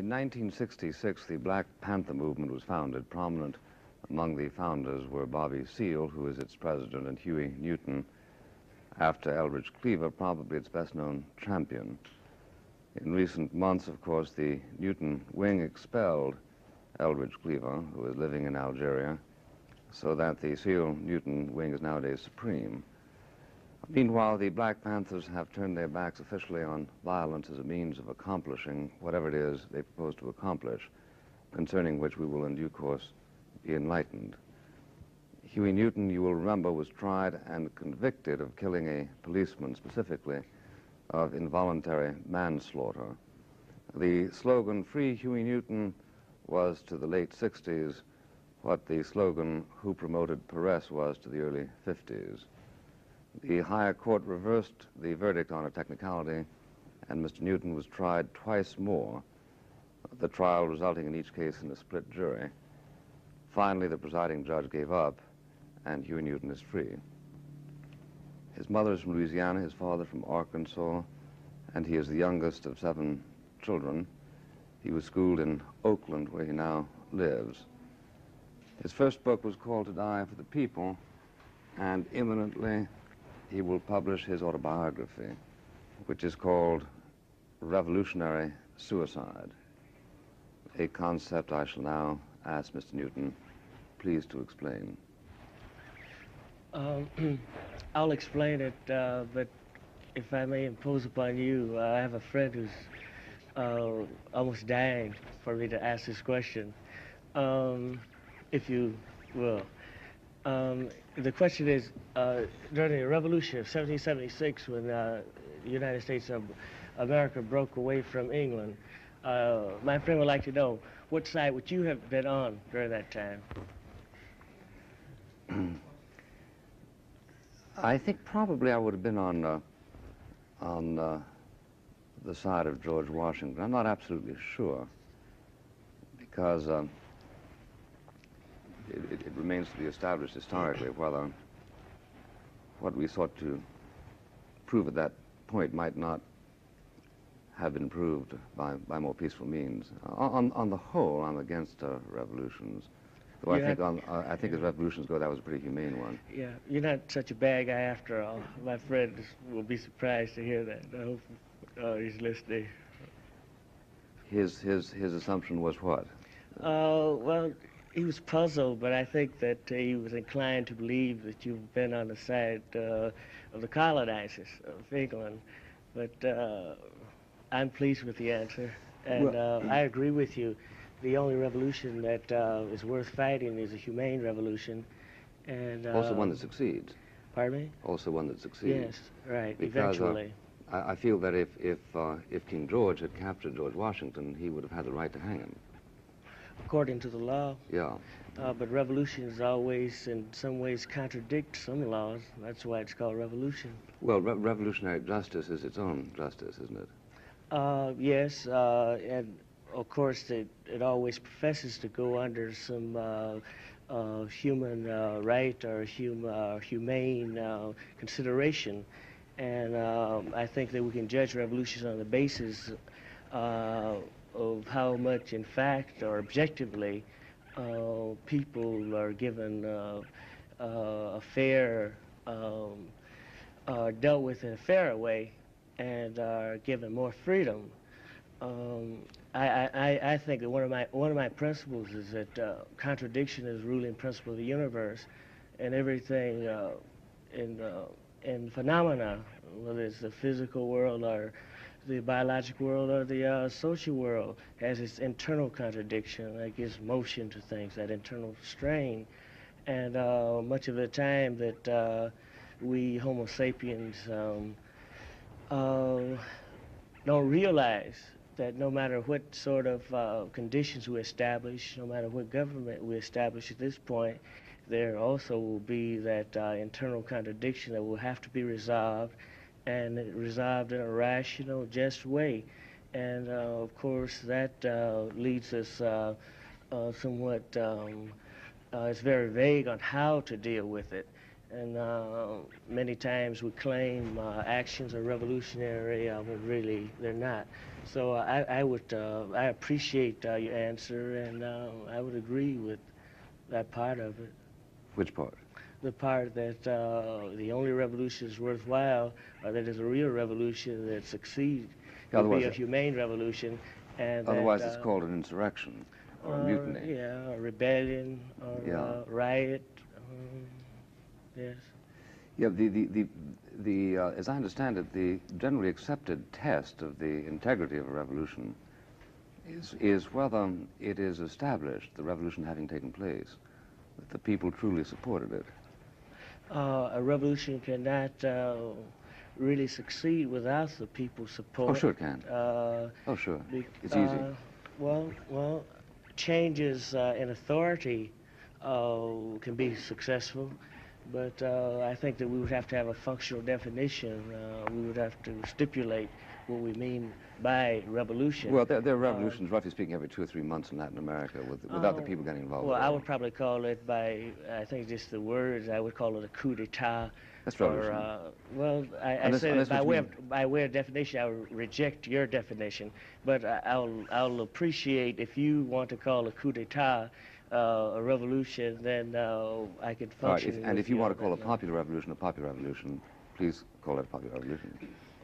1966, the Black Panther movement was founded. Prominent among the founders were Bobby Seale, who is its president, and Huey Newton, after Eldridge Cleaver, probably its best-known champion. In recent months, of course, the Newton wing expelled Eldridge Cleaver, who is living in Algeria, so that the Seale-Newton wing is nowadays supreme. Meanwhile, the Black Panthers have turned their backs officially on violence as a means of accomplishing whatever it is they propose to accomplish, concerning which we will in due course be enlightened. Huey Newton, you will remember, was tried and convicted of killing a policeman, specifically of involuntary manslaughter. The slogan, "Free Huey Newton," was to the late 60s what the slogan, "Who Promoted Perez," was to the early 50s. The higher court reversed the verdict on a technicality, and Mr. Newton was tried twice more, the trial resulting in each case in a split jury. Finally, the presiding judge gave up, and Huey Newton is free. His mother is from Louisiana, his father from Arkansas, and he is the youngest of 7 children. He was schooled in Oakland, where he now lives. His first book was called To Die for the People, and imminently he will publish his autobiography, which is called Revolutionary Suicide, a concept I shall now ask Mr. Newton please to explain. I'll explain it, but if I may impose upon you, I have a friend who's almost dying for me to ask this question, if you will. The question is, during the Revolution of 1776, when the United States of America broke away from England, my friend would like to know, what side would you have been on during that time? I think probably I would have been on the side of George Washington. I'm not absolutely sure, because it remains to be established historically whether what we sought to prove at that point might not have been proved by more peaceful means. On the whole, I'm against revolutions. Though I think as revolutions go, that was a pretty humane one. Yeah, you're not such a bad guy after all. My friend will be surprised to hear that. I hope he's listening. His assumption was what? Well, he was puzzled, but I think that he was inclined to believe that you've been on the side of the colonizers of England. But I'm pleased with the answer, and I agree with you. The only revolution that is worth fighting is a humane revolution, and also one that succeeds. Pardon me? Also one that succeeds. Yes, right. Because, eventually. I feel that if King George had captured George Washington, he would have had the right to hang him. According to the law. Yeah. But revolutions always, in some ways, contradict some laws. That's why it's called revolution. Well, revolutionary justice is its own justice, isn't it? Yes, and of course it always professes to go under some human right or humane consideration. And I think that we can judge revolutions on the basis of how much, in fact, or objectively, people are given a fair, dealt with in a fairer way, and are given more freedom. I think that one of my principles is that contradiction is the ruling principle of the universe, and everything in phenomena, whether it's the physical world or the biological world or the social world, has its internal contradiction that gives motion to things, that internal strain. And much of the time that we Homo sapiens don't realize that no matter what sort of conditions we establish, no matter what government we establish at this point, there also will be that internal contradiction that will have to be resolved, and resolved in a rational, just way. And of course, that leads us somewhat, it's very vague on how to deal with it. And many times we claim actions are revolutionary when really they're not. So I appreciate your answer, and I would agree with that part of it. Which part? The part that the only revolution is worthwhile, or that is a real revolution that succeeds, would be a humane revolution, and otherwise that, it's called an insurrection or a mutiny. Yeah, a rebellion or riot. Yes. Yeah, as I understand it, the generally accepted test of the integrity of a revolution is whether it is established, the revolution having taken place, that the people truly supported it. A revolution cannot really succeed without the people's support. Oh, sure it can. Oh, sure. It's easy. Well, changes in authority can be successful, but I think that we would have to have a functional definition. We would have to stipulate what we mean by revolution. Well, there are revolutions, roughly speaking, every 2 or 3 months in Latin America without the people getting involved. Well, I would probably call it by, I think just the words, I would call it a coup d'etat. That's revolution. Well, I say that by way of definition, I would reject your definition, but I'll appreciate if you want to call a coup d'etat a revolution, then I could function. All right, and if you want to call a popular revolution, please call it a popular revolution.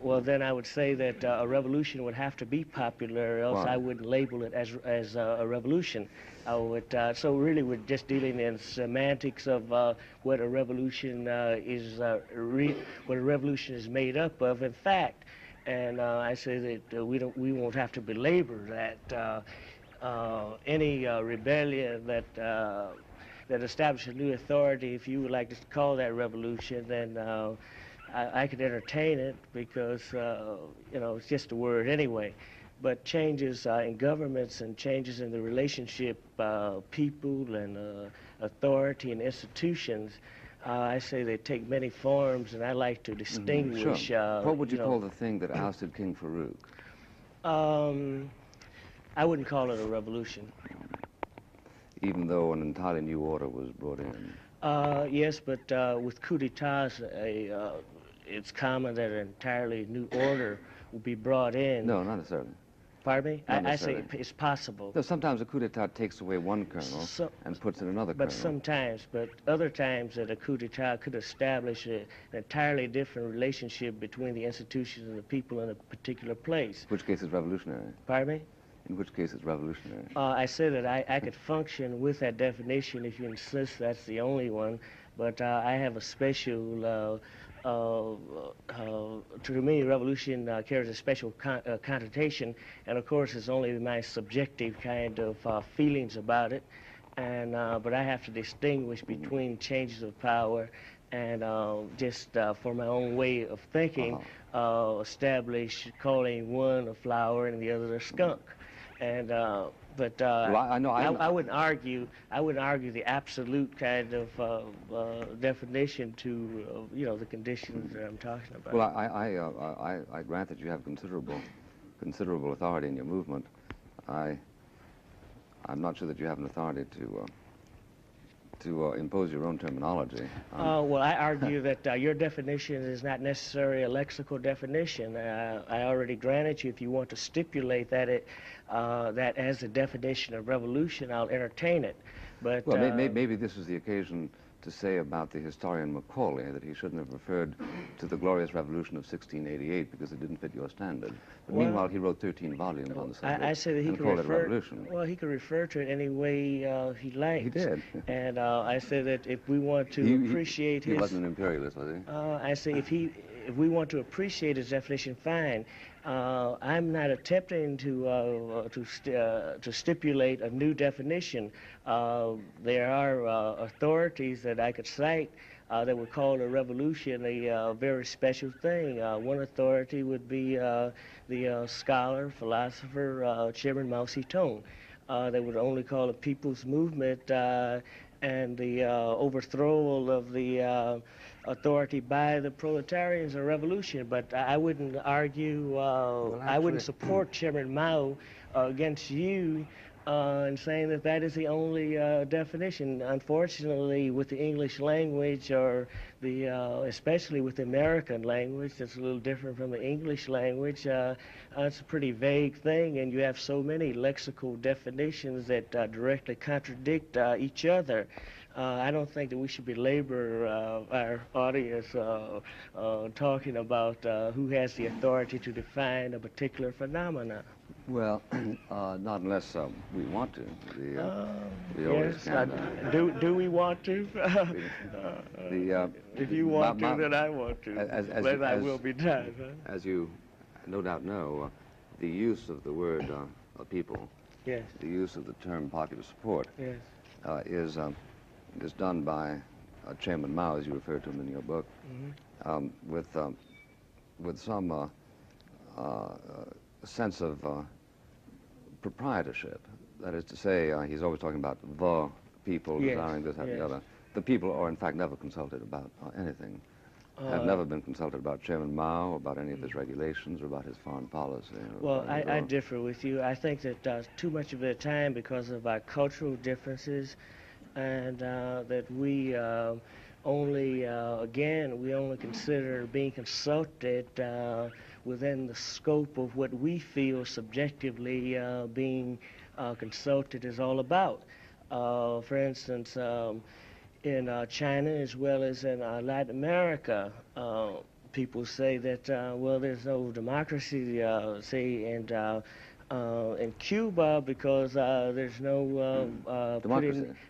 Well, then I would say that a revolution would have to be popular, or else Why? I wouldn't label it as a revolution. I would, so really we're just dealing in semantics of what a revolution what a revolution is made up of, in fact. And I say that we won't have to belabor that any rebellion that establishes a new authority, if you would like to call that revolution, then I could entertain it because, it's just a word anyway. But changes in governments and changes in the relationship, people and authority and institutions, I say they take many forms, and I like to distinguish. Sure. What would you call the thing that ousted King Farouk? I wouldn't call it a revolution. Even though an entirely new order was brought in? Yes, but with coup d'etats, it's common that an entirely new order will be brought in. No, not necessarily. Pardon me? I say it's possible. No, sometimes a coup d'etat takes away one kernel and puts in another but kernel. Sometimes, but other times that a coup d'etat could establish an entirely different relationship between the institutions and the people in a particular place. Which case is revolutionary? Pardon me? In which case it's revolutionary? I say that I could function with that definition if you insist that's the only one, but I have a special, to me, revolution carries a special connotation, and of course it's only my subjective kind of feelings about it, and but I have to distinguish between changes of power and just for my own way of thinking, establish calling one a flower and the other a skunk. And but well, I wouldn't argue. I wouldn't argue the absolute kind of definition to the conditions that I'm talking about. Well, I grant that you have considerable authority in your movement. I'm not sure that you have an authority to impose your own terminology. Well, I argue that your definition is not necessarily a lexical definition. I already granted you, if you want to stipulate that that as a definition of revolution, I'll entertain it. But well, maybe this is the occasion to say about the historian Macaulay that he shouldn't have referred to the glorious revolution of 1688 because it didn't fit your standard. But meanwhile, he wrote 13 volumes on the subject. I say that he could refer. Well, he could refer to it any way he liked. He did. And I say that if we want to appreciate his, he wasn't an imperialist, was he? I say if we want to appreciate his definition, fine. I'm not attempting to stipulate a new definition. There are authorities that I could cite that would call a revolution a very special thing. One authority would be the scholar, philosopher, Chairman Mao Zedong. They would only call a people's movement and the overthrow of the authority by the proletarians a revolution. But I wouldn't argue, I wouldn't support Chairman Mao against you and saying that that is the only definition. Unfortunately, with the English language, or the especially with the American language, that's a little different from the English language. It's a pretty vague thing, and you have so many lexical definitions that directly contradict each other. I don't think that we should belabor our audience talking about who has the authority to define a particular phenomenon. Well, not unless we want to. We always Yes, can. do we want to? If you want to, then I want to. Then I will be done. Huh? As you no doubt know, the use of the word people, Yes, the use of the term popular support, yes, is done by Chairman Mao, as you refer to him in your book, with some sense of proprietorship. That is to say, he's always talking about the people, Yes, desiring this, that, and yes. the other. The people are, in fact, never consulted about anything. Have never been consulted about Chairman Mao, about any of his regulations, or about his foreign policy. Well, I differ with you. I think that too much of the time, because of our cultural differences, and that we we only consider being consulted within the scope of what we feel subjectively being consulted is all about. For instance, in China as well as in Latin America, people say that, well, there's no democracy, say, in Cuba because there's no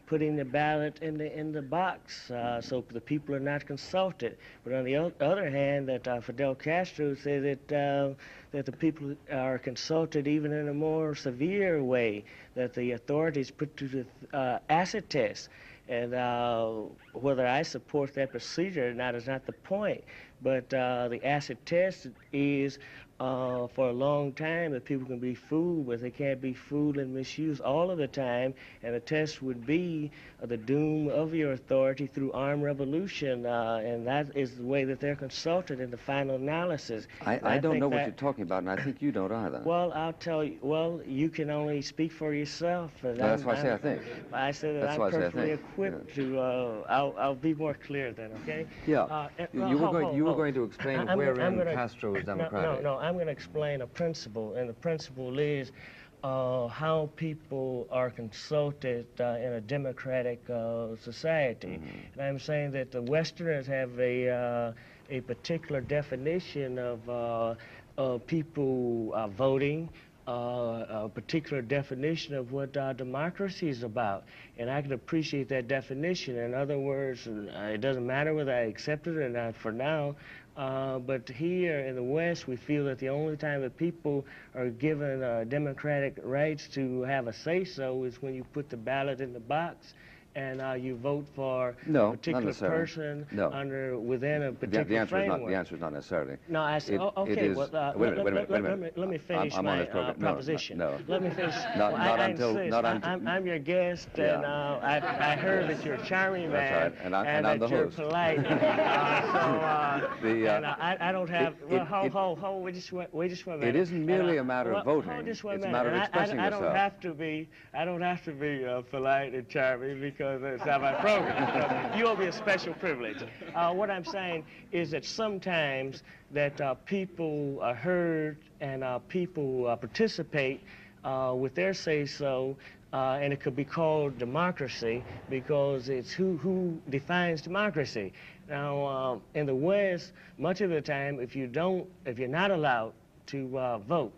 putting the ballot in the box, so the people are not consulted. But on the other hand, that Fidel Castro said that the people are consulted even in a more severe way, that the authorities put to the acid test. And whether I support that procedure or not is not the point. But the acid test is for a long time that people can be fooled, but they can't be fooled and misused all of the time. And the test would be the doom of your authority through armed revolution, and that is the way that they're consulted in the final analysis. I don't know what you're talking about, and I think you don't either. Well, I'll tell you. Well, you can only speak for yourself. That's why I say I think. I said that I'm perfectly equipped to. I'll be more clear then, okay? Yeah. You were going to explain wherein Castro is democratic. No, I'm going to explain a principle, and the principle is how people are consulted in a democratic society. And I'm saying that the Westerners have a particular definition of people voting, a particular definition of what democracy is about. And I can appreciate that definition. In other words, it doesn't matter whether I accept it or not for now, but here in the West, we feel that the only time that people are given democratic rights to have a say-so is when you put the ballot in the box and you vote for a particular person within a particular framework. The answer is not necessarily. No, I said, okay, well, wait a minute. Let me finish my proposition. No. Let me finish. I'm your guest, and I heard that you're a charming man, right. and I'm that the you're host. polite. And I don't have, wait just one minute. It isn't merely a matter of voting. It's a matter of expressing yourself. I don't have to be polite and charming because it's not my program. You owe me a special privilege. What I'm saying is that sometimes that people are heard and people participate with their say-so, and it could be called democracy because it's who defines democracy. Now, in the West, much of the time, if you're not allowed to vote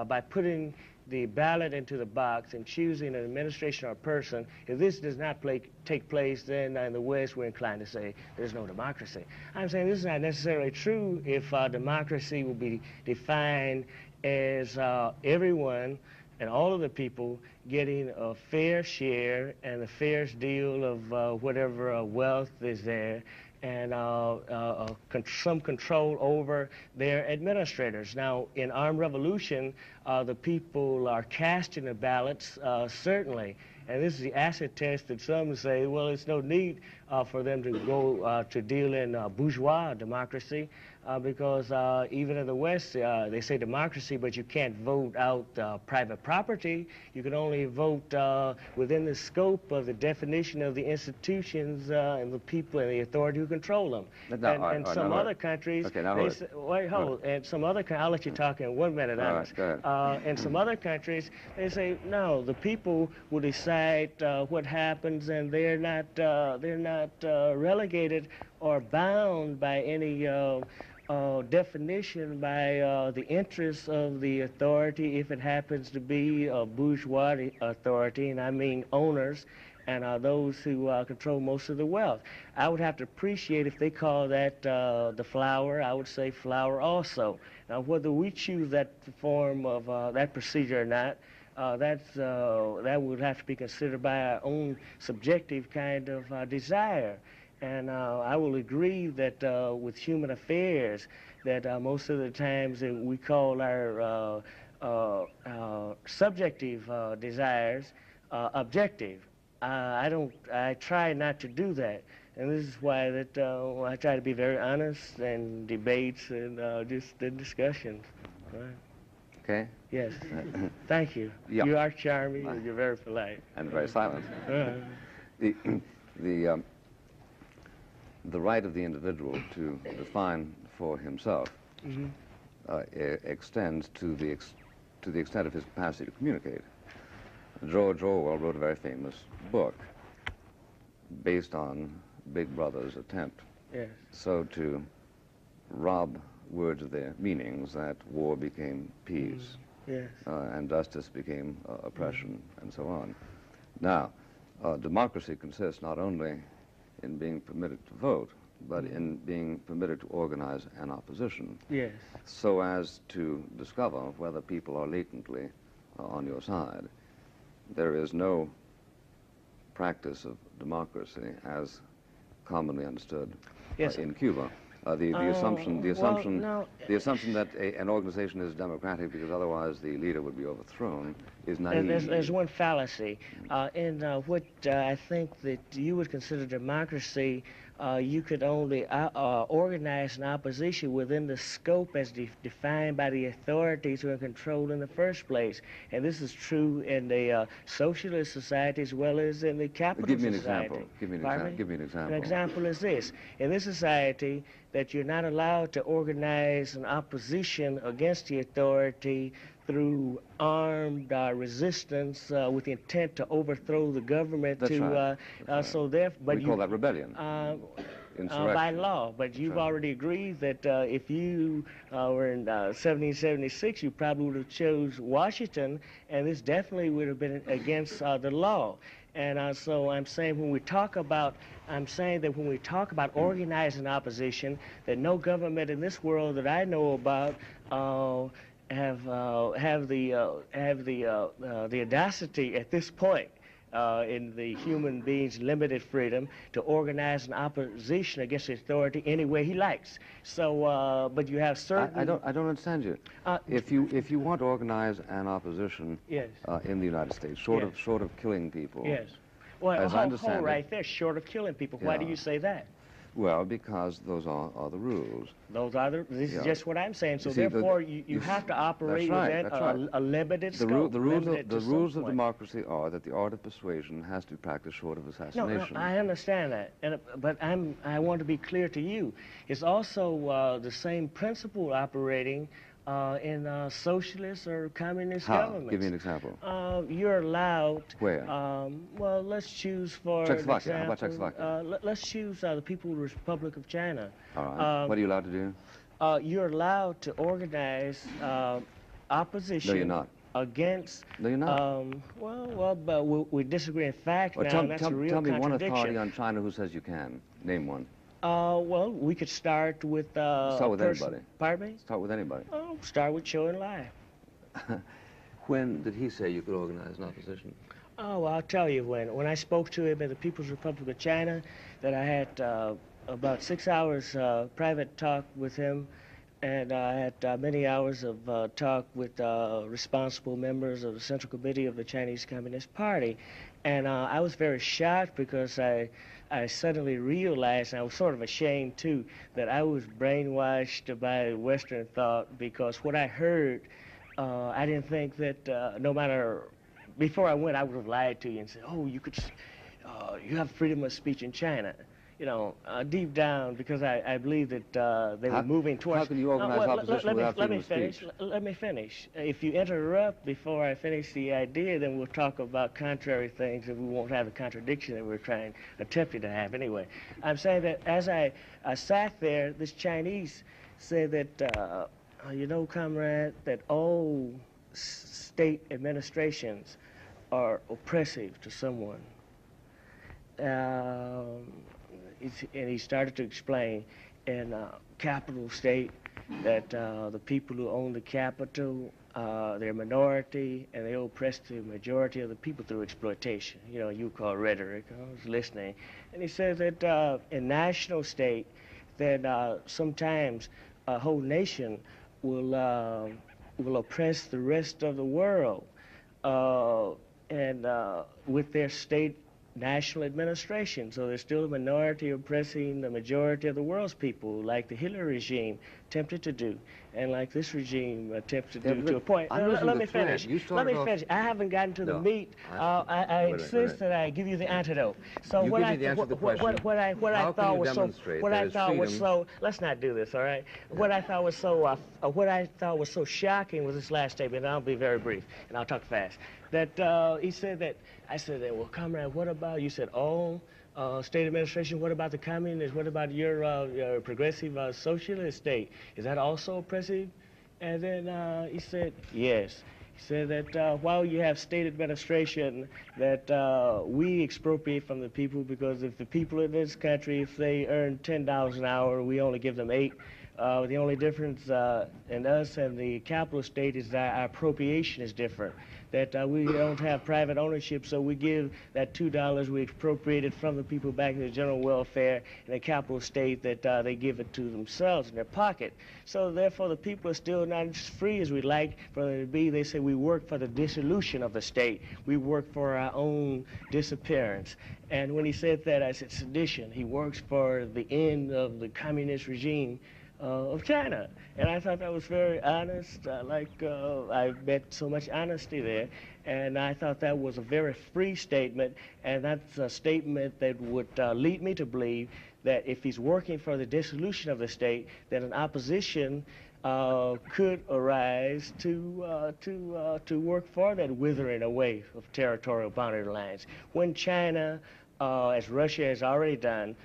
by putting the ballot into the box and choosing an administration or a person, if this does not take place, then in the West we're inclined to say there's no democracy. I'm saying this is not necessarily true if democracy will be defined as everyone and all of the people getting a fair share and the fairest deal of whatever wealth is there, and some control over their administrators. Now, in armed revolution, the people are casting the ballots, certainly, And this is the acid test that some say, well, it's no need for them to go to deal in bourgeois democracy because even in the West, they say democracy, but you can't vote out private property. You can only vote within the scope of the definition of the institutions and the people and the authority who control them. And some other countries, and some other, I'll let you talk in 1 minute on this. In some other countries, they say, no, the people will decide what happens, and they're not relegated or bound by any definition by the interests of the authority, if it happens to be a bourgeois authority, and I mean owners, and those who control most of the wealth. I would have to appreciate if they call that the flower, I would say flower also. Now, whether we choose that form of that procedure or not, that would have to be considered by our own subjective kind of desire. And I will agree that with human affairs, that most of the times that we call our subjective desires objective. I try not to do that. And this is why that I try to be very honest in debates and just in discussions. Right. Okay. Yes. Thank you. Yep. You are charming and you're very polite. And very silent. The right of the individual to define for himself extends to the extent of his capacity to communicate. George Orwell wrote a very famous book based on Big Brother's attempt so to rob words of their meanings that war became peace, and justice became oppression, and so on. Now, democracy consists not only in being permitted to vote, but in being permitted to organize an opposition, so as to discover whether people are latently on your side. There is no practice of democracy as commonly understood in Cuba. The assumption that an organization is democratic because otherwise the leader would be overthrown is naive. There's one fallacy in what I think that you would consider democracy. You could only organize an opposition within the scope as defined by the authorities who are in control in the first place. And this is true in the socialist society as well as in the capitalist society. Give me an example. An example is this. In this society, that you're not allowed to organize an opposition against the authority through armed resistance with the intent to overthrow the government. That's right. So therefore, but we call that rebellion. By law, but you've already agreed that if you were in 1776, you probably would have chose Washington, and this definitely would have been against the law. And so I'm saying when we talk about, organizing opposition, that no government in this world that I know about have the audacity at this point in the human being's limited freedom to organize an opposition against the authority any way he likes. So, but you have certain. I don't understand you. If you want to organize an opposition in the United States, short of killing people. Yes. Well, as I understand right there, short of killing people. Why do you say that? Well, because those are the rules. Those are this is just what I'm saying. So therefore, you have to operate within a limited scope. The rules of democracy are that the art of persuasion has to be practiced short of assassination. No, I understand that, but I want to be clear to you. It's also the same principle operating in socialist or communist governments. Give me an example. You're allowed. Where? Well, let's choose for Czechoslovakia. example. How about Czechoslovakia? Let's choose the People's Republic of China. All right. What are you allowed to do? You're allowed to organize opposition. No, you're not. Against. No, you're not. But we disagree in fact now. Tell that's a real me one contradiction. authority on China who says you can. Name one. Well, we could start with start with anybody. Pardon me? Start with anybody. Oh, start with Chou En-lai. When did he say you could organize an opposition? Oh, well, I'll tell you when. When I spoke to him in the People's Republic of China, that I had about 6 hours private talk with him, and I had many hours of talk with responsible members of the Central Committee of the Chinese Communist Party. And I was very shocked because I suddenly realized, and I was sort of ashamed too, that I was brainwashed by Western thought because what I heard, I didn't think that no matter, before I went, I would have lied to you and said, oh, you have freedom of speech in China. You know, deep down, because I believe that they were moving towards. How can you organize opposition without freedom of speech? Let me finish. If you interrupt before I finish the idea, then we'll talk about contrary things, and we won't have the contradiction that we're attempting to have anyway. I'm saying that as I sat there, this Chinese said that, you know, comrade, that all state administrations are oppressive to someone. And he started to explain in capital state that the people who own the capital, they're minority, and they oppress the majority of the people through exploitation. You know, you call rhetoric. I was listening. And he said that in national state, that sometimes a whole nation will oppress the rest of the world, and with their state national administration. So there's still a minority oppressing the majority of the world's people, like the Hitler regime attempted to do, and like this regime attempted to do to a point. Let me finish. Let me finish. I haven't gotten to the meat. I insist that I give you the antidote. So what I thought was so. Let's not do this, all right? Yeah. What I thought was so shocking was this last statement. And I'll be very brief, and I'll talk fast. That he said that. I said that. Well, comrade, what about you? Said, oh. State administration, what about the communists? What about your progressive socialist state? Is that also oppressive? And then he said, yes. He said that while you have state administration, that we expropriate from the people, because if the people in this country, if they earn $10 an hour, we only give them $8. The only difference in us and the capitalist state is that our appropriation is different. That we don't have private ownership, so we give that $2 we expropriated from the people back to the general welfare in a capital state, that they give it to themselves in their pocket. So therefore the people are still not as free as we'd like for them to be. They say we work for the dissolution of the state. We work for our own disappearance. And when he said that, I said sedition. He works for the end of the communist regime of China. And I thought that was very honest. I met so much honesty there. And I thought that was a very free statement. And that's a statement that would lead me to believe that if he's working for the dissolution of the state, that an opposition could arise to work for that withering away of territorial boundary lines. When China, as Russia has already done,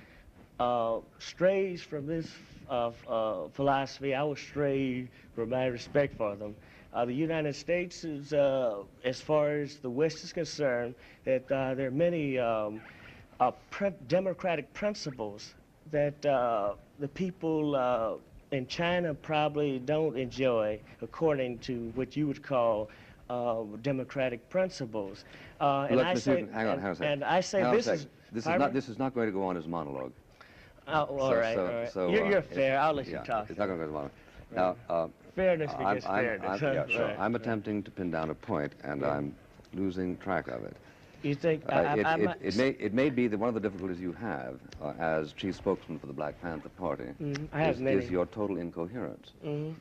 strays from this philosophy, I will stray from my respect for them. The United States is, as far as the West is concerned, that there are many democratic principles that the people in China probably don't enjoy, according to what you would call democratic principles. And I say, hang on a second. And I say this is not going to go on as a monologue. Oh, all right. So, you're fair. I'll let you talk. It's not going to go on. Now, fairness begets fairness. I'm attempting to pin down a point, and I'm losing track of it. You think it may be that one of the difficulties you have as chief spokesman for the Black Panther Party is your total incoherence.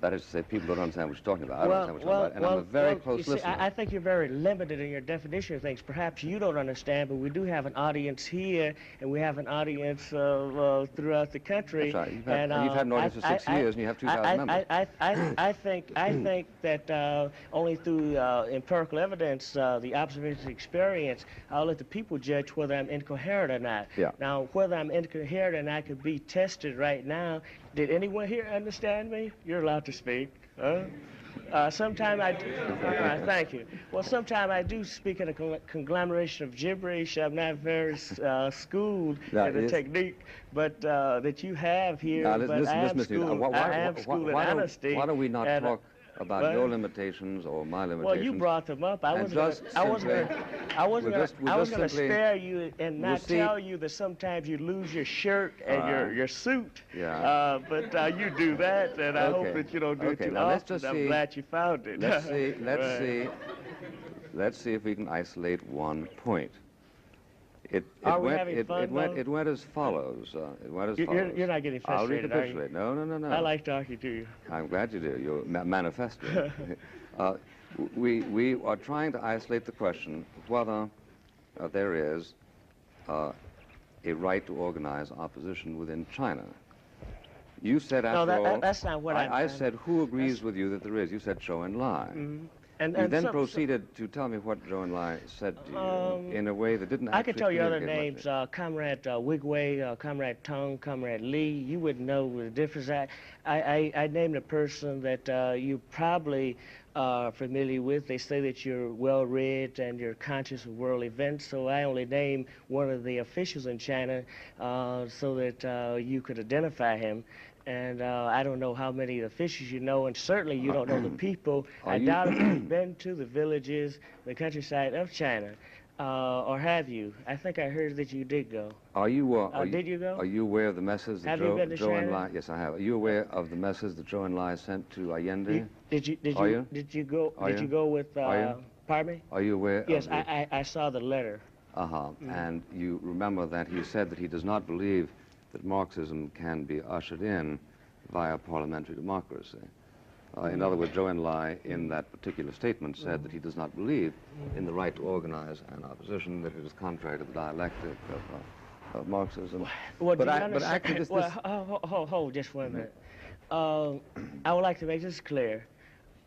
That is to say, people don't understand what you're talking about. I don't understand what you're talking about, and I'm a very close listener. I think you're very limited in your definition of things. Perhaps you don't understand, but we do have an audience here, and we have an audience throughout the country. That's right. You've had an audience for 6 years, and you have 2,000 members. I think that only through empirical evidence, the observation experience, I'll let the people judge whether I'm incoherent or not. Yeah. Now, whether I'm incoherent or not could be tested right now. Did anyone here understand me? You're allowed to speak. Sometimes I do. Thank you. Well, sometimes I do speak in a conglomeration of gibberish. I'm not very schooled in the technique, but that you have here. Now, but I am schooled in honesty. Why don't we not talk about your limitations or my limitations? Well, you brought them up. I was going to spare you and not tell you that sometimes you lose your shirt and your suit. Yeah. But you do that, and I hope that you don't do it too often. I'm glad you found it. Let's see if we can isolate one point. Are we having fun, it went as follows. It went as follows. You're not getting I'll frustrated, are you? recapitulate. No, no, no, no. I like talking to you. I'm glad you do. You're manifesting. We are trying to isolate the question whether there is a right to organize opposition within China. You said, after all... that's not what I said, who agrees with you that there is? You said Zhou Enlai. Mm-hmm. You then proceeded to tell me what Zhou Enlai said to you in a way that didn't actually... I could tell you other names, Comrade Wigway, Comrade Tong, Comrade Lee. You wouldn't know the difference. I named a person that you probably are familiar with. They say that you're well-read and you're conscious of world events, so I only named one of the officials in China so that you could identify him. And I don't know how many officials you know, and certainly you don't know the people. I doubt if you've been to the villages, the countryside of China, or have you? I think I heard that you did go. Did you go? Are you aware of the message that Zhou Enlai? Yes, I have. Are you aware of the message that Zhou Enlai sent to Allende? Did you go with? Pardon me? Are you aware? Yes, I saw the letter. And you remember that he said that he does not believe that Marxism can be ushered in via parliamentary democracy. In other words, Zhou Enlai, in that particular statement, said that he does not believe in the right to organize an opposition, that it is contrary to the dialectic of Marxism. But actually, hold just 1 minute. I would like to make this clear,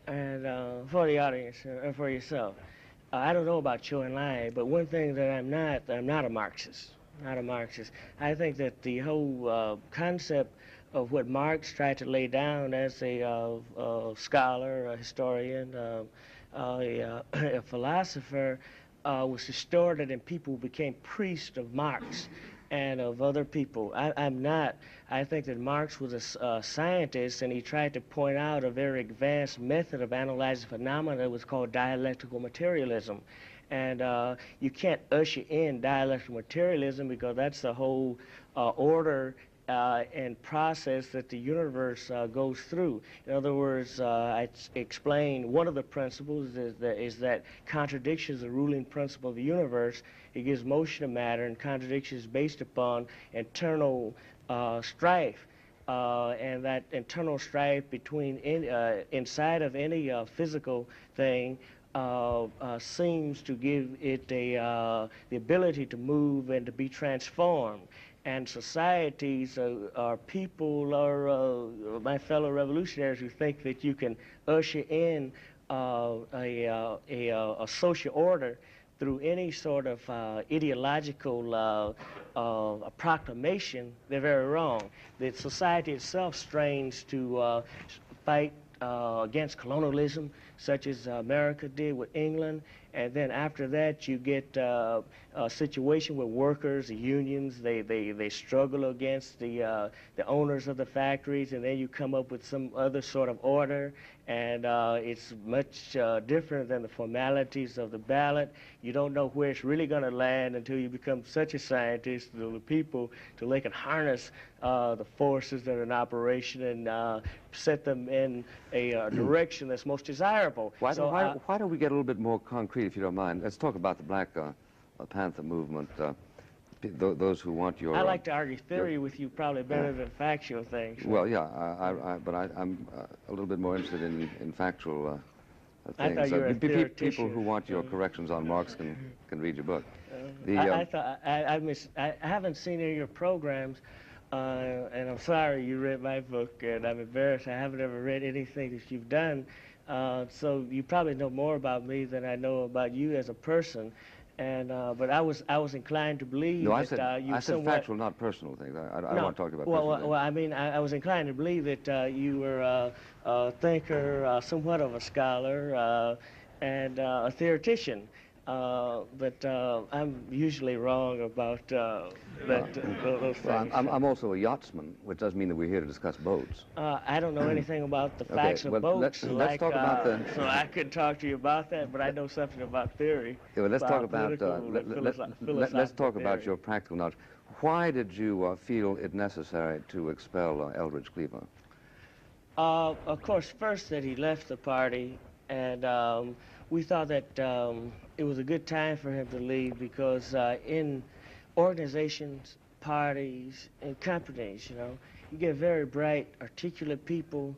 and for the audience and for yourself. I don't know about Zhou Enlai, but one thing that I'm not a Marxist. Not a Marxist. I think that the whole concept of what Marx tried to lay down as a scholar, a historian, a philosopher was distorted, and people became priests of Marx and of other people. I'm not. I think that Marx was a scientist, and he tried to point out a very advanced method of analyzing phenomena that was called dialectical materialism. And you can't usher in dialectical materialism because that's the whole order and process that the universe goes through. In other words, I explained one of the principles is that contradiction is the ruling principle of the universe. It gives motion to matter, and contradiction is based upon internal strife. And that internal strife between inside of any physical thing seems to give it the ability to move and to be transformed. And societies are people, or my fellow revolutionaries, who think that you can usher in a social order through any sort of ideological proclamation. They're very wrong. The society itself strains to fight against colonialism, such as America did with England, and then after that you get a situation where workers, the unions, they struggle against the owners of the factories, and then you come up with some other sort of order, and it's much different than the formalities of the ballot. You don't know where it's really going to land until you become such a scientist, the people, till they can harness the forces that are in operation and set them in a direction that's most desirable. Why don't we get a little bit more concrete, if you don't mind? Let's talk about the Black Panther movement. Those who want your... I like to argue theory with you probably better than factual things. Well, yeah, but I'm a little bit more interested in factual things. I thought you were a theoretician. People who want your corrections on Marx can read your book. I haven't seen any of your programs, and I'm sorry you read my book, and I'm embarrassed. I haven't ever read anything that you've done. So you probably know more about me than I know about you as a person. And but I was inclined to believe that you I said factual, not personal things. I don't want to talk about personal things. Well, I mean, I was inclined to believe that you were a thinker, somewhat of a scholar, and a theoretician. But I'm usually wrong about those things. Well, I'm also a yachtsman, which does mean that we're here to discuss boats. I don't know anything about the facts of boats. Let's talk about the... So I could talk to you about that, but I know something about theory. Yeah, well, let's talk about let's talk about your practical knowledge. Why did you feel it necessary to expel Eldridge Cleaver? Of course, first that he left the party, and we thought that it was a good time for him to leave because in organizations, parties, and companies. You get very bright, articulate people,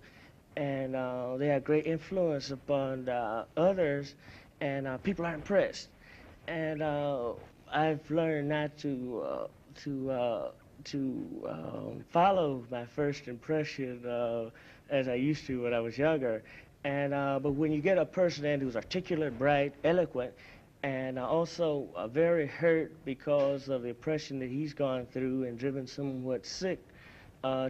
and they have great influence upon others, and people are impressed. And I've learned not to follow my first impression as I used to when I was younger. And but when you get a person in who's articulate, bright, eloquent, and also very hurt because of the oppression that he's gone through and driven somewhat sick,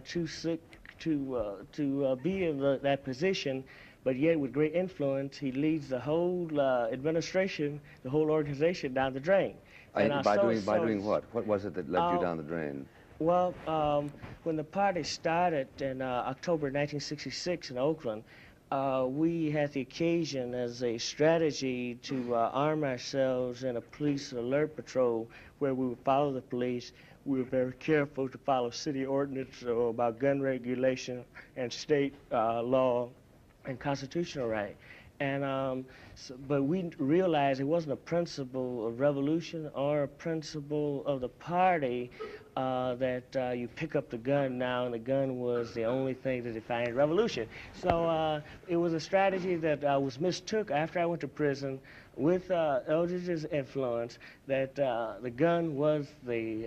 too sick to be in that position, but yet with great influence, he leads the whole administration, the whole organization down the drain. By doing what? What was it that led you down the drain? Well, when the party started in October 1966 in Oakland, we had the occasion as a strategy to arm ourselves in a police alert patrol where we would follow the police. We were very careful to follow city ordinance about gun regulation and state law and constitutional right. And but we realized it wasn't a principle of revolution or a principle of the party that you pick up the gun now, and the gun was the only thing that defined revolution. So it was a strategy that was mistook after I went to prison with Eldridge's influence, that the gun was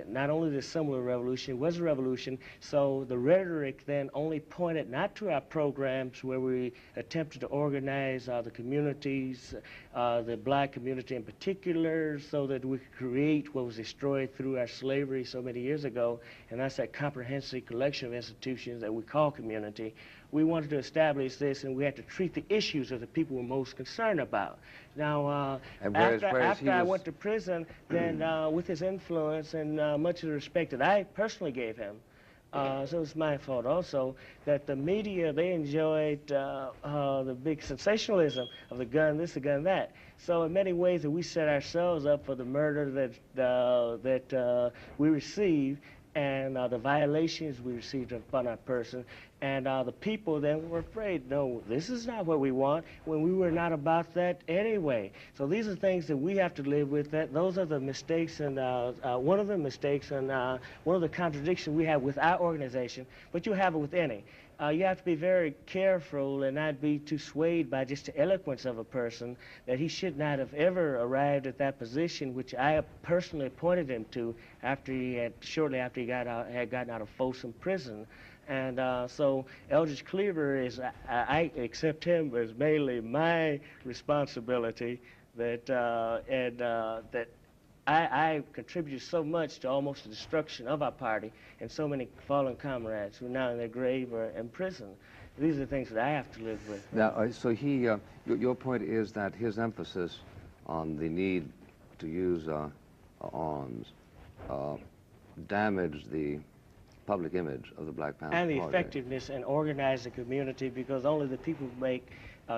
not only the symbol of revolution, it was a revolution. So the rhetoric then only pointed not to our programs where we attempted to organize the communities, the black community in particular, so that we could create what was destroyed through our slavery so many years ago, and that's that comprehensive collection of institutions that we call community. We wanted to establish this, and we had to treat the issues that the people were most concerned about. Now, after I went to prison, then with his influence and much of the respect that I personally gave him, so it's my fault also, that the media, they enjoyed the big sensationalism of the gun this, the gun that. So in many ways that we set ourselves up for the murder that we received, and the violations we received upon our person. And the people then were afraid, no, this is not what we want, when we were not about that anyway. So these are things that we have to live with. Those are the mistakes, and one of the mistakes and one of the contradictions we have with our organization, but you have it with any. You have to be very careful and not be too swayed by just the eloquence of a person, that he should not have ever arrived at that position, which I personally appointed him to shortly after he had gotten out of Folsom Prison. And so Eldridge Cleaver I accept him as mainly my responsibility, that I contributed so much to almost the destruction of our party, and so many fallen comrades who are now in their grave or in prison. These are the things that I have to live with. Now, so your point is that his emphasis on the need to use arms damaged the public image of the Black Panther and the Party. Effectiveness in organizing the community, because only the people make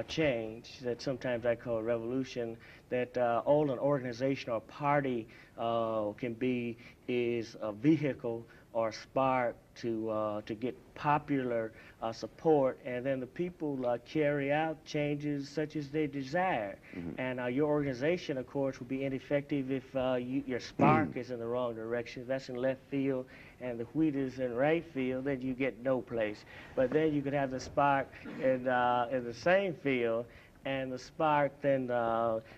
change, that sometimes I call a revolution, that all an organization or party can be is a vehicle or a spark to get popular support, and then the people carry out changes such as they desire. Mm-hmm. And your organization, of course, will be ineffective if your spark is in the wrong direction. If that's in left field and the wheat is in right field, then you get no place. But then you could have the spark in the same field, and the spark then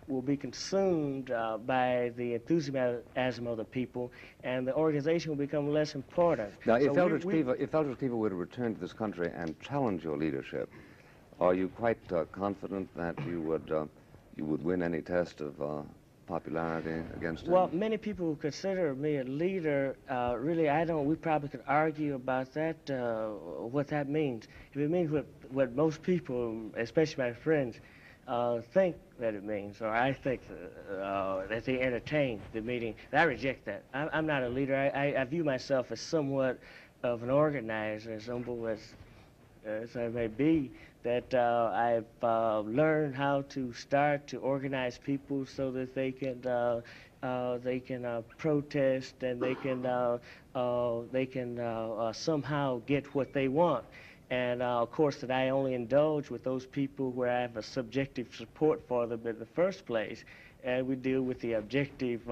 will be consumed by the enthusiasm of the people, and the organization will become less important. Now, if Eldridge Cleaver were to return to this country and challenge your leadership, are you quite confident that you would win any test of popularity against him? Well, many people consider me a leader. Really, I don't. We probably could argue about that, what that means. If it means what most people, especially my friends, think that it means, or I think that they entertain the meeting, I reject that. I'm not a leader. I view myself as somewhat of an organizer, as humble as I may be, that I've learned how to start to organize people so that they can protest, and they can somehow get what they want. And of course, that I only indulge with those people where I have a subjective support for them in the first place. and we deal with the objective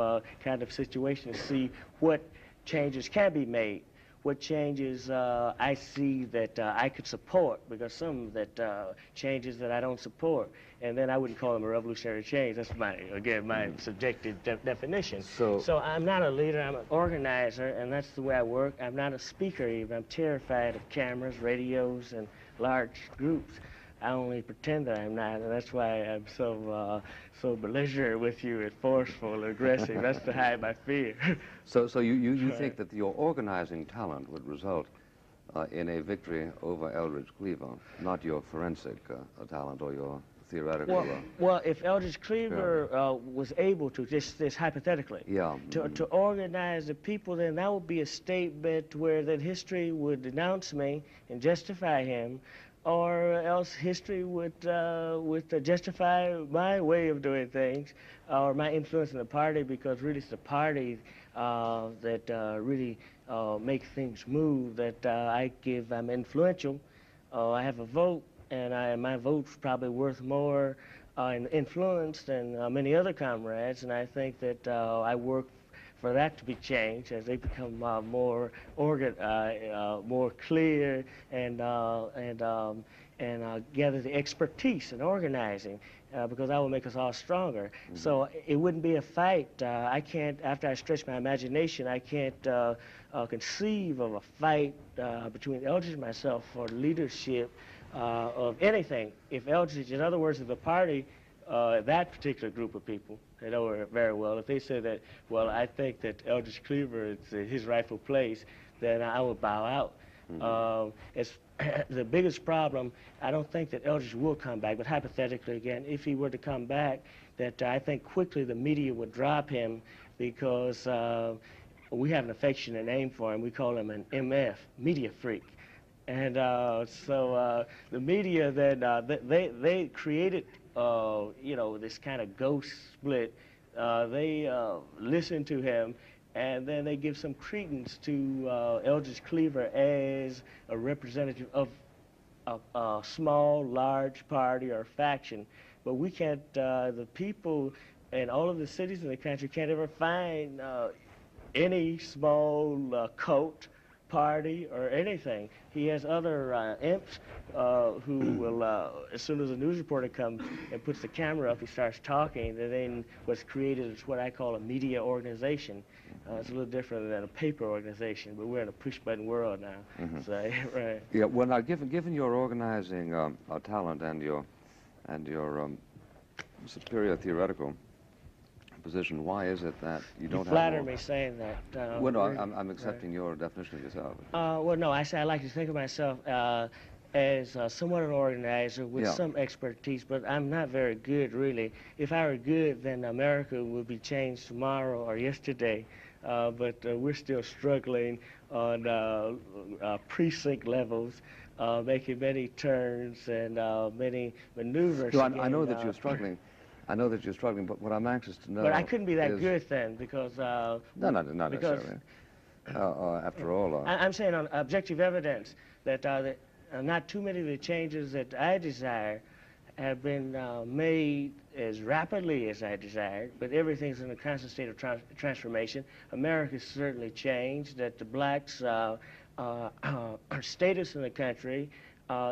kind of situation to see what changes can be made, what changes I see that I could support, because some that changes that I don't support, and then I wouldn't call them a revolutionary change. That's my subjective definition. So I'm not a leader, I'm an organizer, and that's the way I work. I'm not a speaker even. I'm terrified of cameras, radios, and large groups. I only pretend that I'm not, and that's why I'm so belligerent with you and forceful and aggressive. That's to hide my fear. So you think that your organizing talent would result in a victory over Eldridge Cleaver, not your forensic talent or your theoretical... Well, if Eldridge Cleaver was able to, this hypothetically, to organize the people, then that would be a statement where then history would denounce me and justify him, or else history would justify my way of doing things, or my influence in the party, because really it's the party that really make things move, that I'm influential. I have a vote, and my vote's probably worth more in influence than many other comrades, and I think that I work for that to be changed as they become more clear and gather the expertise in organizing, because that will make us all stronger. So it wouldn't be a fight. I can't, after I stretch my imagination, I can't conceive of a fight between Eldridge and myself for leadership of anything. If Eldridge, in other words, if the party, that particular group of people, they know her very well, if they said that, well, I think that Eldridge Cleaver is his rightful place, then I would bow out. It's the biggest problem. I don't think that Eldridge will come back, but hypothetically, again, if he were to come back, that I think quickly the media would drop him, because we have an affectionate name for him. We call him an MF, media freak. And so the media then, they created, this kind of ghost split. They listen to him, and then they give some credence to Eldridge Cleaver as a representative of a small, large party or faction. But we can't, the people in all of the cities in the country can't ever find any small cult, party, or anything. He has other imps who will, as soon as a news reporter comes and puts the camera up, he starts talking, and then what's created is what I call a media organization. It's a little different than a paper organization, but we're in a push-button world now. So, right. Yeah. Well, now, given your organizing talent and your superior theoretical position, why is it that you don't have... You flatter me saying that. Well, no, I'm accepting your definition of yourself. Well, no, I like to think of myself as somewhat an organizer with some expertise, but I'm not very good, really. If I were good, then America would be changed tomorrow or yesterday. But we're still struggling on precinct levels, making many turns and many maneuvers. No, I know that you're struggling. I know that you're struggling, but what I'm anxious to know... But I couldn't be that good then, because... No, not necessarily. After all... I'm saying on objective evidence that not too many of the changes that I desire have been made as rapidly as I desired, but everything's in a constant state of transformation. America's certainly changed, that the blacks' status in the country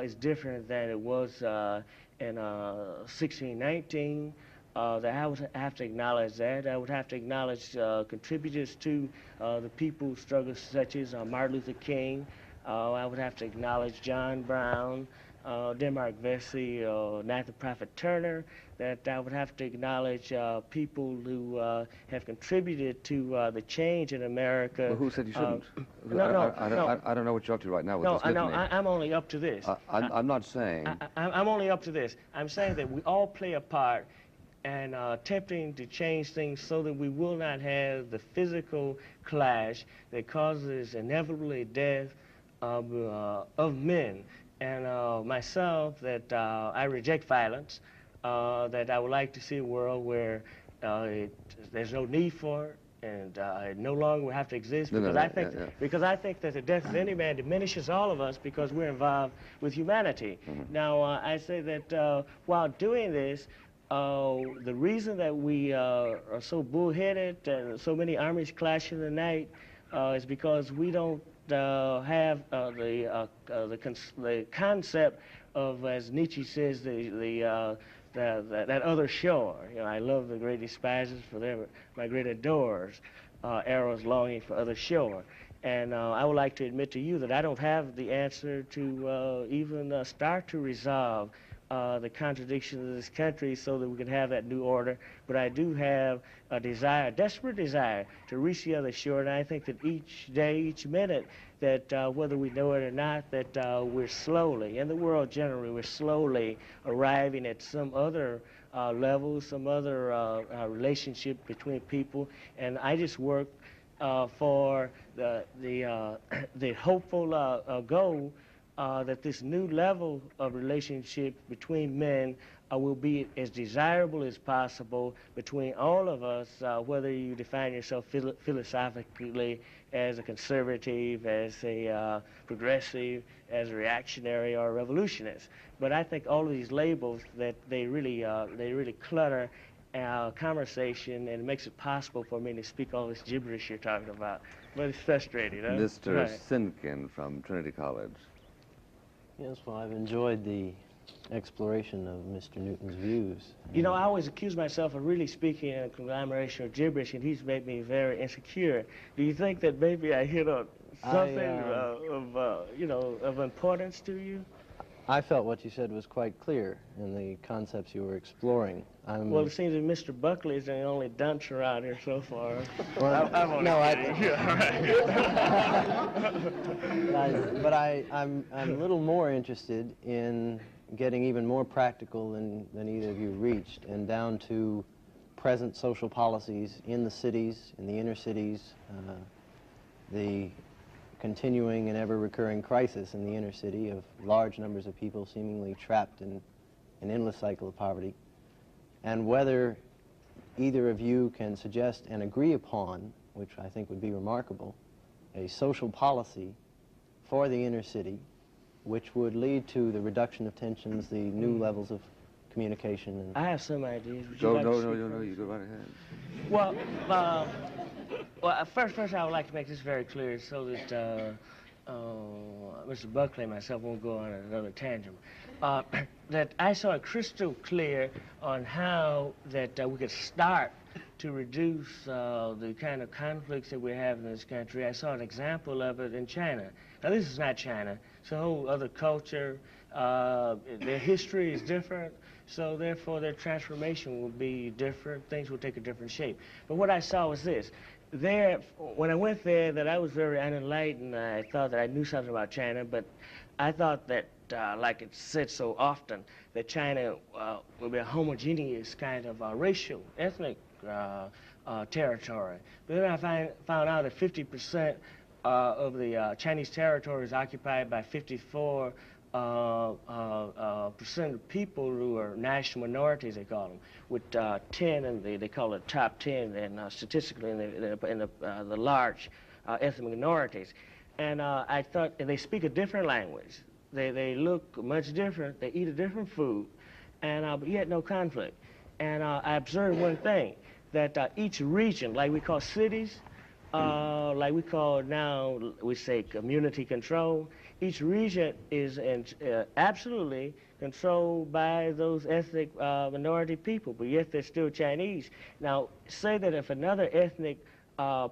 is different than it was in 1619. I would have to acknowledge that. I would have to acknowledge contributors to the people's struggles, such as Martin Luther King. I would have to acknowledge John Brown, Denmark Vesey, Nathan Prophet Turner. That I would have to acknowledge people who have contributed to the change in America. Well, who said you shouldn't? No. I don't know what you're up to right now with this litany. I'm only up to this. I'm not saying... I'm only up to this. I'm saying that we all play a part and attempting to change things so that we will not have the physical clash that causes inevitably death of men. And myself, that I reject violence, that I would like to see a world where there's no need for it, and it no longer will have to exist, because I think that the death of any man diminishes all of us because we're involved with humanity. Now, I say that while doing this, the reason that we are so bullheaded and so many armies clash in the night is because we don't have the concept of, as Nietzsche says, that other shore. You know, I love the great despisers for their my great adorers, arrows longing for other shore. And I would like to admit to you that I don't have the answer to even start to resolve the contradictions of this country so that we can have that new order. But I do have a desire, a desperate desire, to reach the other shore. And I think that each day, each minute, that whether we know it or not, that we're slowly, in the world generally, we're slowly arriving at some other level, some other relationship between people. And I just work for the hopeful goal that this new level of relationship between men will be as desirable as possible between all of us, whether you define yourself philosophically as a conservative, as a progressive, as a reactionary, or a revolutionist. But I think all of these labels, that they really clutter our conversation, and it makes it possible for me to speak all this gibberish you're talking about. But it's frustrating, huh? Mr. Right. Sinkin from Trinity College. Yes, well, I've enjoyed the exploration of Mr. Newton's views. You know, I always accuse myself of really speaking in a conglomeration of gibberish, and he's made me very insecure. Do you think that maybe I hit on something of importance to you? I felt what you said was quite clear in the concepts you were exploring. Well, it seems that Mr. Buckley is the only dunce around here so far. Well, I'm only kidding. But I'm a little more interested in getting even more practical than either of you reached, and down to present social policies in the cities, in the inner cities, the continuing and ever-recurring crisis in the inner city of large numbers of people seemingly trapped in an endless cycle of poverty, and whether either of you can suggest and agree upon, which I think would be remarkable, a social policy for the inner city which would lead to the reduction of tensions, the new levels of communication. And I have some ideas. Would you No, like to no, speak no, first? you go right ahead. Well, first I would like to make this very clear so that Mr. Buckley and myself won't go on another tangent. That I saw it crystal clear on how that we could start to reduce the kind of conflicts that we have in this country. I saw an example of it in China. Now, this is not China. It's a whole other culture. Their history is different, so therefore their transformation will be different. Things will take a different shape. But what I saw was this. There, when I went there, that I was very unenlightened. I thought that I knew something about China, but I thought that, like it's said so often, that China will be a homogeneous kind of racial, ethnic territory. But then I found out that 50% of the Chinese territory is occupied by 54% of people who are national minorities, they call them, with 10, and they call it top 10, and statistically in the large ethnic minorities. And I thought they speak a different language. They look much different. They eat a different food, and but yet no conflict. And I observed one thing, that each region, like we call cities, like we call now, we say community control, each region is absolutely controlled by those ethnic minority people, but yet they're still Chinese. Now, say that if another ethnic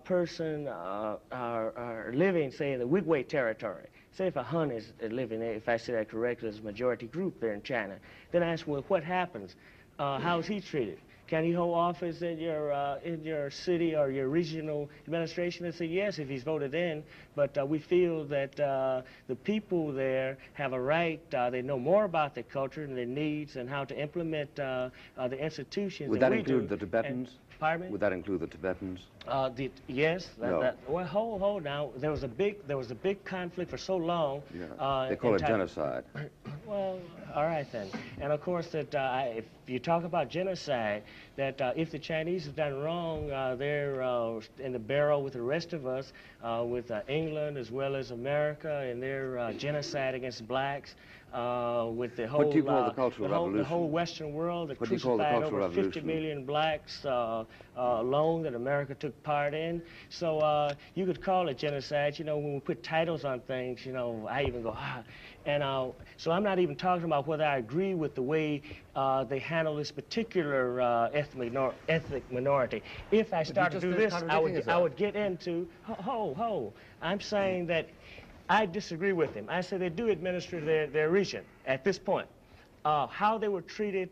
person are living, say, in the Wigway territory, say if a Han is living there, if I say that correctly, as a majority group there in China, then I ask, well, what happens? How is he treated? Can he hold office in your city or your regional administration? And say yes, if he's voted in. But we feel that the people there have a right. They know more about their culture and their needs and how to implement the institutions. Would that include the Tibetans? Pardon me? Would that include the Tibetans? Yes. No. Well, hold now. There was a big conflict for so long. Yeah. They call it genocide. Well, all right then. And of course, that if you talk about genocide, that if the Chinese have done wrong, they're in the barrel with the rest of us, with England as well as America, and their genocide against blacks. with the whole, What do you call the Cultural Revolution? The whole Western world that What do you call the crucified Cultural over 50 Revolution? million blacks alone that America took part in. So you could call it genocide. You know, when we put titles on things, you know, I even go, ah. And so I'm not even talking about whether I agree with the way they handle this particular ethnic minority. If I start to do this, I would get into, I'm saying that I disagree with him. I say they do administer their region at this point. How they were treated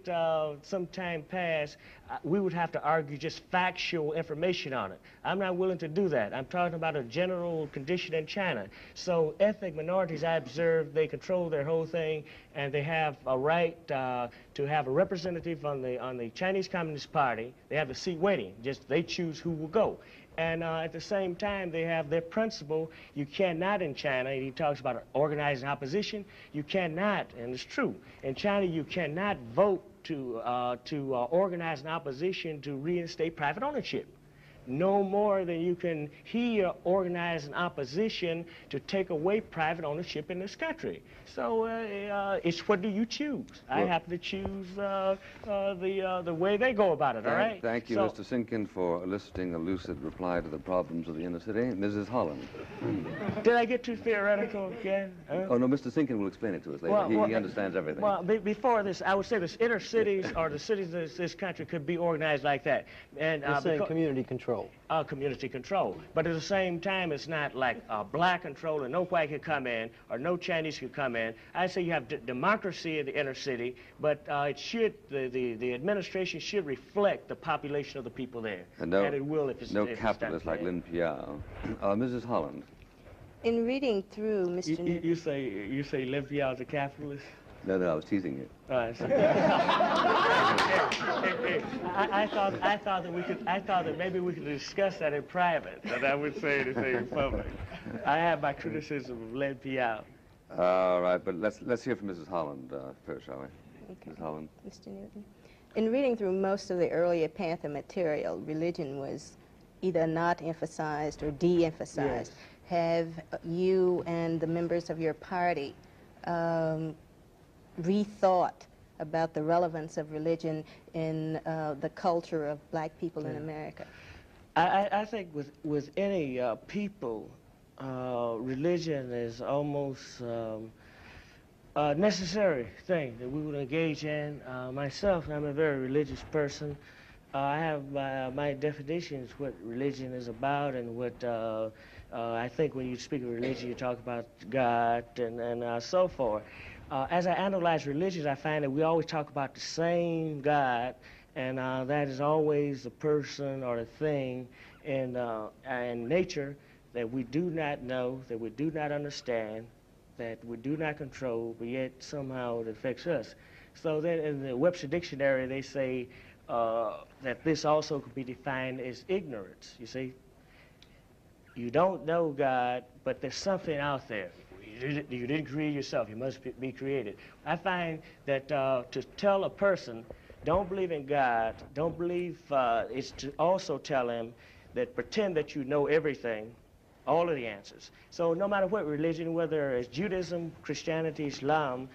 some time past, we would have to argue just factual information on it. I'm not willing to do that. I'm talking about a general condition in China. So ethnic minorities, I observe, they control their whole thing, and they have a right to have a representative on the Chinese Communist Party. They have a seat waiting. Just they choose who will go. And at the same time, they have their principle. You cannot in China, and he talks about organizing opposition, you cannot, and it's true, in China you cannot vote to organize an opposition to reinstate private ownership. No more than you can here organize an opposition to take away private ownership in this country. So it's what do you choose? Well, I happen to choose the way they go about it, all right? Thank you, Mr. Sinkin, for eliciting a lucid reply to the problems of the inner city. Mrs. Holland. Did I get too theoretical again? Huh? Oh, no, Mr. Sinkin will explain it to us later. He understands everything. Well, before this, I would say the inner cities or the cities of this country could be organized like that. And you're saying community control. Community control. But at the same time, it's not like black control and no white could come in or no Chinese could come in. I say you have democracy in the inner city, but it should, the administration should reflect the population of the people there. And it will if it's no capitalists like Lin Piao. Mrs. Holland. In reading through Mr. Newton... You say Lin Piao is a capitalist? No, I was teasing you. I thought that maybe we could discuss that in private, but I would say anything in public. I have my criticism of Lin Piao. All right, but let's hear from Mrs. Holland first, shall we? Okay. Ms. Holland. Mr. Newton. In reading through most of the earlier Panther material, religion was either not emphasized or de-emphasized. Yes. Have you and the members of your party rethought about the relevance of religion in the culture of black people in America? I think with any people, religion is almost a necessary thing that we would engage in. Myself, I'm a very religious person. I have my definitions what religion is about, and what I think when you speak of religion, you talk about God and so forth. As I analyze religions, I find that we always talk about the same God, and that is always the person or the thing in nature that we do not know, that we do not understand, that we do not control, but yet somehow it affects us. So then in the Webster Dictionary, they say that this also could be defined as ignorance, you see. You don't know God, but there's something out there. You didn't create yourself. You must be created. I find that to tell a person, don't believe in God, don't believe, is to also tell him that pretend that you know everything, all of the answers. So no matter what religion, whether it's Judaism, Christianity, Islam,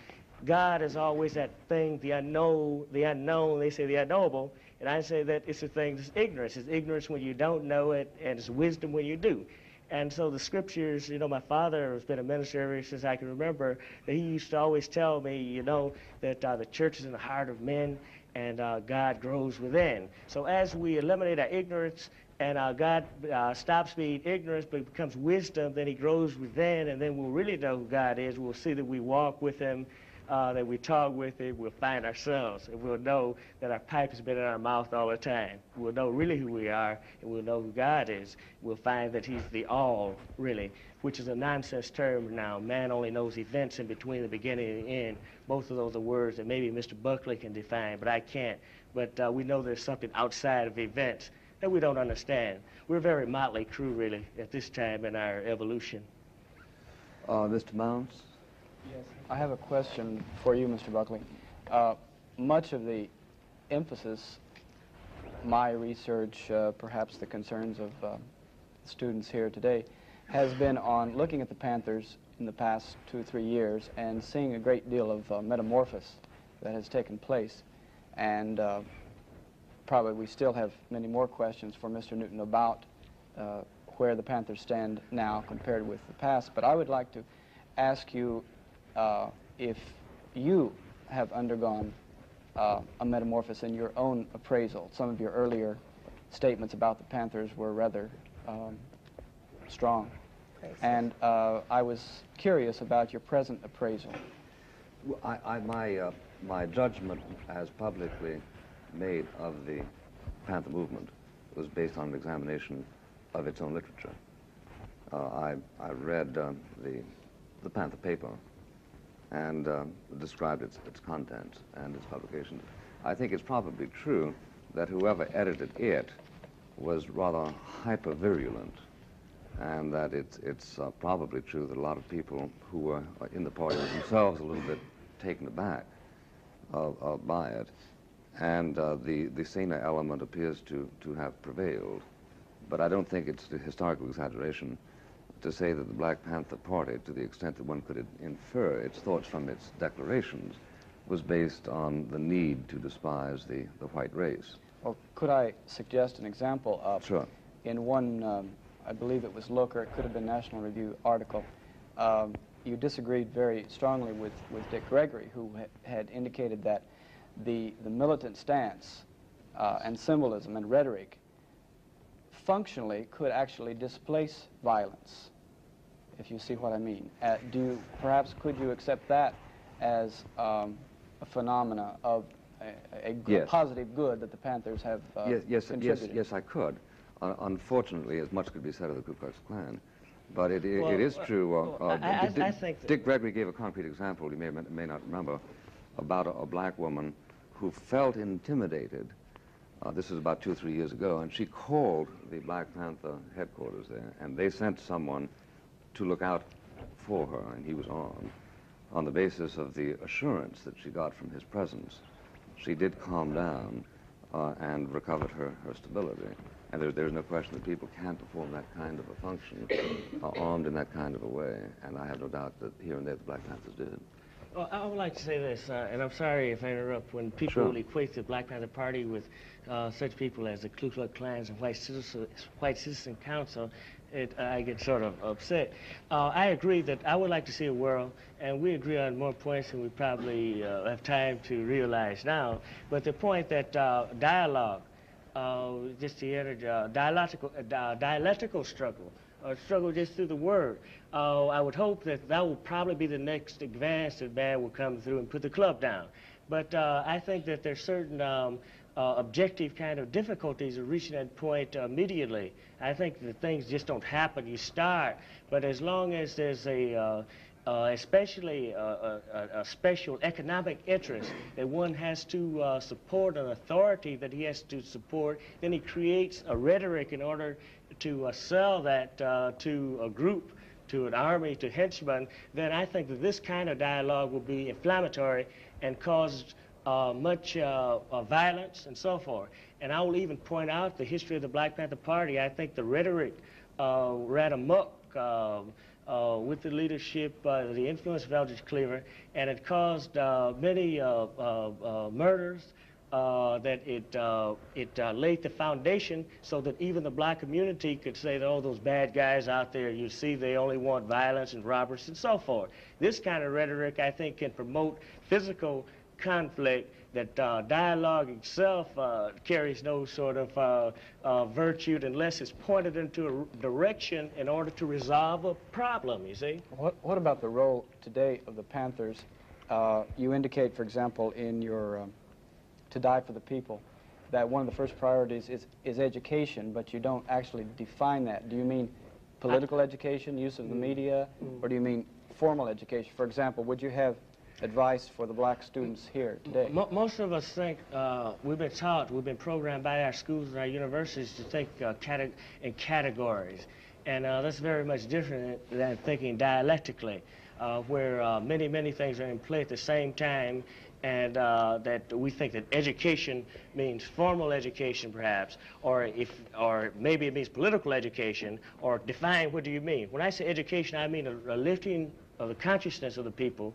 God is always that thing, the unknown, they say the unknowable, and I say that it's a thing that's ignorance. It's ignorance when you don't know it, and it's wisdom when you do. And so the scriptures, you know, my father has been a minister ever since I can remember, that he used to always tell me, you know, that the church is in the heart of men and God grows within. So as we eliminate our ignorance and God stops being ignorance but becomes wisdom, then he grows within, and then we'll really know who God is. We'll see that we walk with him, that we talk with him, we'll find ourselves, and we'll know that our pipe has been in our mouth all the time. We'll know really who we are, and we'll know who God is. We'll find that he's the all, really, which is a nonsense term now. Man only knows events in between the beginning and the end. Both of those are words that maybe Mr. Buckley can define, but I can't. But we know there's something outside of events that we don't understand. We're a very motley crew, really, at this time in our evolution. Mr. Mounds? Yes, I have a question for you, Mr. Buckley. Much of the emphasis, my research, perhaps the concerns of students here today, has been on looking at the Panthers in the past 2 or 3 years and seeing a great deal of metamorphosis that has taken place. And probably we still have many more questions for Mr. Newton about where the Panthers stand now compared with the past. But I would like to ask you if you have undergone a metamorphosis in your own appraisal. Some of your earlier statements about the Panthers were rather strong. And I was curious about your present appraisal. Well, my judgment as publicly made of the Panther movement was based on an examination of its own literature. I read the Panther paper and described its contents and its publications. I think it's probably true that whoever edited it was rather hyper-virulent, and that it's probably true that a lot of people who were in the party themselves a little bit taken aback by it, and the saner element appears to have prevailed. But I don't think it's a historical exaggeration to say that the Black Panther Party, to the extent that one could infer its thoughts from its declarations, was based on the need to despise the white race. Well, could I suggest an example? Sure. In one, I believe it was Looker, it could have been National Review article, you disagreed very strongly with Dick Gregory, who had indicated that the militant stance and symbolism and rhetoric functionally could actually displace violence, if you see what I mean. Perhaps could you accept that as a phenomena of a Yes. positive good that the Panthers have contributed? Yes, I could. Unfortunately, as much could be said of the Ku Klux Klan. But it is true. I think Dick Gregory gave a concrete example, you may not remember, about a black woman who felt intimidated. This was about 2 or 3 years ago, and she called the Black Panther headquarters there, and they sent someone to look out for her, and he was armed. On the basis of the assurance that she got from his presence, she did calm down and recovered her stability. And there's no question that people can perform that kind of a function armed in that kind of a way, and I have no doubt that here and there the Black Panthers did. Well, I would like to say this, and I'm sorry if I interrupt, when people Sure. will equate the Black Panther Party with such people as the Ku Klux Klans and White Citizen Council, I get sort of upset. I agree that I would like to see a world, and we agree on more points than we probably have time to realize now, but the point that dialogue, just the energy, dialectical struggle, or struggle just through the word. I would hope that will probably be the next advance that man will come through and put the club down. But I think that there's certain objective kind of difficulties of reaching that point immediately. I think that things just don't happen. You start, but as long as there's especially a special economic interest that one has to support, an authority that he has to support, then he creates a rhetoric in order to sell that to a group, to an army, to henchmen. Then I think that this kind of dialogue will be inflammatory and cause much violence and so forth. And I will even point out the history of the Black Panther Party. I think the rhetoric ran amok with the leadership, the influence of Eldridge Cleaver, and it caused many murders, that it laid the foundation so that even the black community could say that, oh, those bad guys out there, you see, they only want violence and robbers and so forth. This kind of rhetoric, I think, can promote physical conflict, that dialogue itself carries no sort of virtue unless it's pointed into a direction in order to resolve a problem, you see. What about the role today of the Panthers? You indicate, for example, in your To Die for the People, that one of the first priorities is education, but you don't actually define that. Do you mean political education, use of the media, or do you mean formal education? For example, would you have advice for the black students here today? Most of us think, we've been taught, we've been programmed by our schools and our universities to think in categories. And that's very much different than thinking dialectically, where many things are in play at the same time, and that we think that education means formal education, perhaps, or maybe it means political education, or define what do you mean. When I say education, I mean a lifting the consciousness of the people,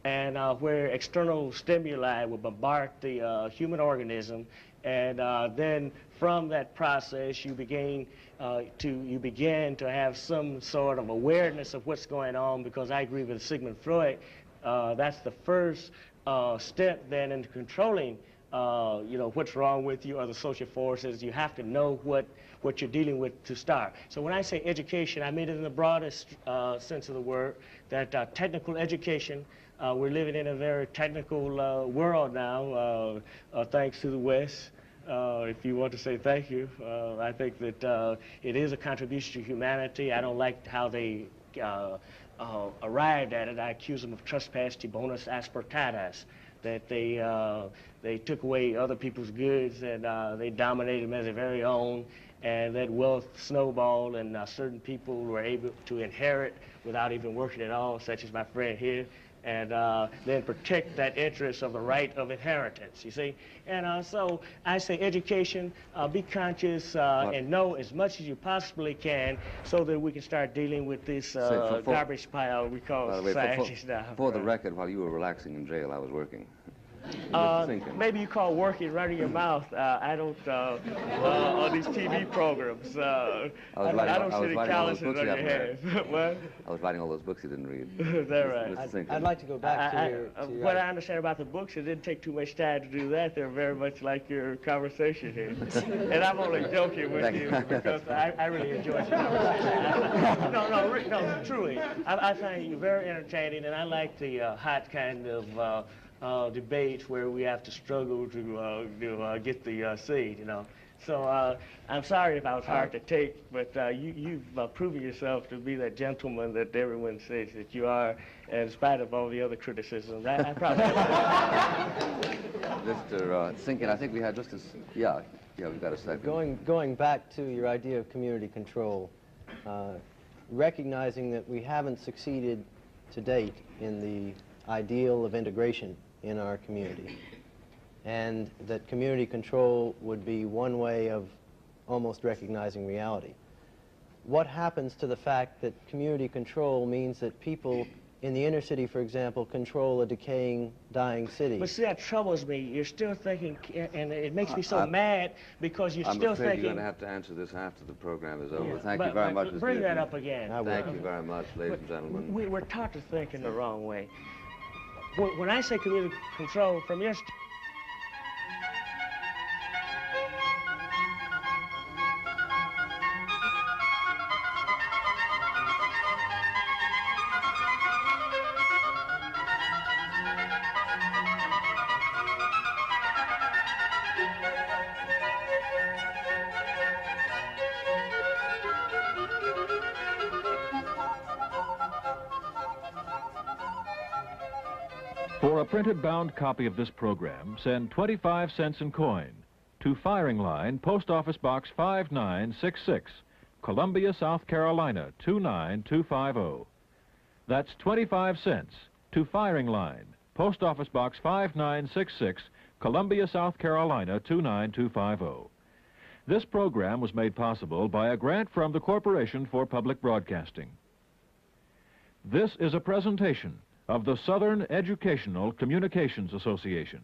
and where external stimuli will bombard the human organism, and then from that process you begin to have some sort of awareness of what's going on, because I agree with Sigmund Freud. That's the first step then in controlling what's wrong with you or the social forces. You have to know what you're dealing with to start. So when I say education, I mean it in the broadest sense of the word, that technical education. We're living in a very technical world now, thanks to the West. If you want to say thank you, I think that it is a contribution to humanity. I don't like how they arrived at it. I accuse them of trespass bonus aspertatis, that they took away other people's goods and they dominated them as their very own, and that wealth snowballed, and certain people were able to inherit without even working at all, such as my friend here, and then protect that interest of the right of inheritance, you see. And so I say education, be conscious, and know as much as you possibly can, so that we can start dealing with this garbage pile we call society now. For the record, while you were relaxing in jail, I was working. Maybe you call working running your mouth. I don't, on these TV programs, I don't see the calluses on your hands. What? I was writing all those books you didn't read. Is that right? I'd like to go back to your what I understand about the books, it didn't take too much time to do that. They're very much like your conversation here. And I'm only joking with you because I really enjoy the conversation. No, truly. I find you very entertaining, and I like the hot kind of debates where we have to struggle to get the seed, you know. So I'm sorry if I was hard to take, but you've proven yourself to be that gentleman that everyone says that you are, in spite of all the other criticisms. I probably Mr. Sinkin, I think we had just as, yeah, we've got a second. Going back to your idea of community control, recognizing that we haven't succeeded to date in the ideal of integration in our community, and that community control would be one way of almost recognizing reality. What happens to the fact that community control means that people in the inner city, for example, control a decaying, dying city? But see, that troubles me. You're still thinking, and it makes me so mad, because you're still thinking... I'm afraid you're going to have to answer this after the program is over. Yeah. Thank you very much, Mr. Bring that up again. Thank you very much, ladies and gentlemen. We're taught to think in the wrong way. When I say community control, from your... For a printed bound copy of this program, send 25 cents in coin to Firing Line, Post Office Box 5966, Columbia, South Carolina 29250. That's 25 cents to Firing Line, Post Office Box 5966, Columbia, South Carolina 29250. This program was made possible by a grant from the Corporation for Public Broadcasting. This is a presentation of the Southern Educational Communications Association.